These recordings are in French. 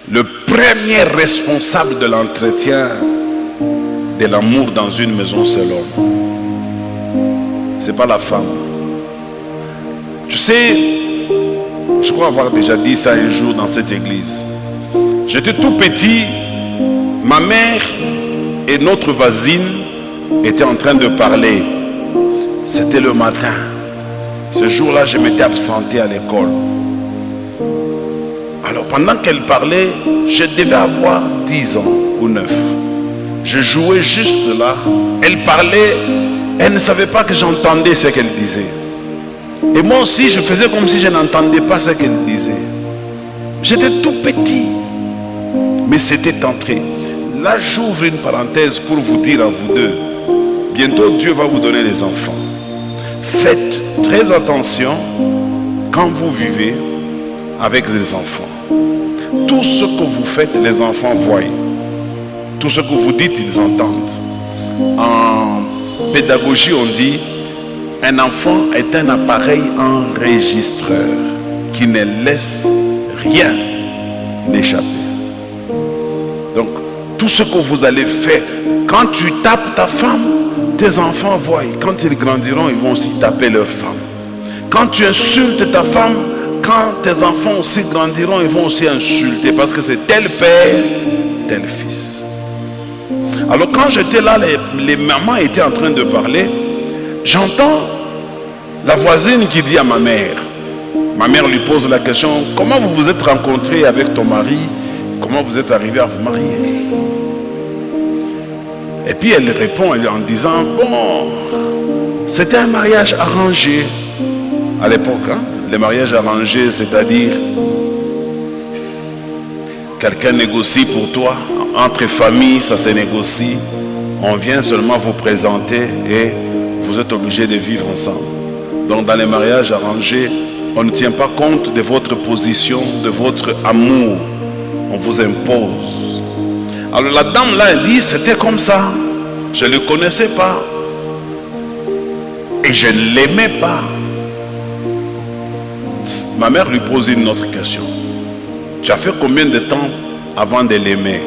Le premier responsable de l'entretien de l'amour dans une maison, c'est l'homme. Ce n'est pas la femme. Tu sais, je crois avoir déjà dit ça un jour dans cette église. J'étais tout petit, ma mère et notre voisine étaient en train de parler. C'était le matin. Ce jour-là, je m'étais absenté à l'école. Alors pendant qu'elle parlait, je devais avoir 10 ans ou 9. Je jouais juste là. Elle parlait, elle ne savait pas que j'entendais ce qu'elle disait. Et moi aussi, je faisais comme si je n'entendais pas ce qu'elle disait. J'étais tout petit, mais c'était entré. Là, j'ouvre une parenthèse pour vous dire à vous deux, bientôt Dieu va vous donner des enfants. Faites très attention quand vous vivez avec des enfants. Tout ce que vous faites, les enfants voient. Tout ce que vous dites, ils entendent. En pédagogie, on dit, un enfant est un appareil enregistreur qui ne laisse rien n'échapper. Donc, tout ce que vous allez faire, quand tu tapes ta femme, tes enfants voient. Quand ils grandiront, ils vont aussi taper leur femme. Quand tu insultes ta femme, quand tes enfants aussi grandiront, ils vont aussi insulter parce que c'est tel père, tel fils. Alors quand j'étais là, les mamans étaient en train de parler. J'entends la voisine qui dit à ma mère lui pose la question, comment vous vous êtes rencontrés avec ton mari? Comment vous êtes arrivé à vous marier? Et puis elle répond en disant, bon, c'était un mariage arrangé. À l'époque, les mariages arrangés, c'est-à-dire quelqu'un négocie pour toi, entre familles, ça se négocie. On vient seulement vous présenter et vous êtes obligés de vivre ensemble. Donc dans les mariages arrangés, on ne tient pas compte de votre position, de votre amour. On vous impose. Alors la dame là, elle dit, c'était comme ça. Je ne le connaissais pas. Et je ne l'aimais pas. Ma mère lui pose une autre question. Tu as fait combien de temps avant de l'aimer?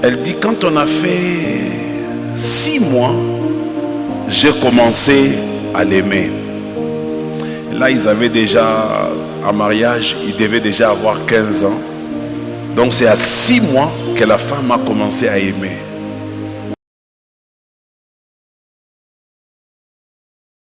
Elle dit, quand on a fait 6 mois, j'ai commencé à l'aimer. Là, ils avaient déjà, en mariage, ils devaient déjà avoir 15 ans. Donc c'est à 6 mois que la femme a commencé à aimer.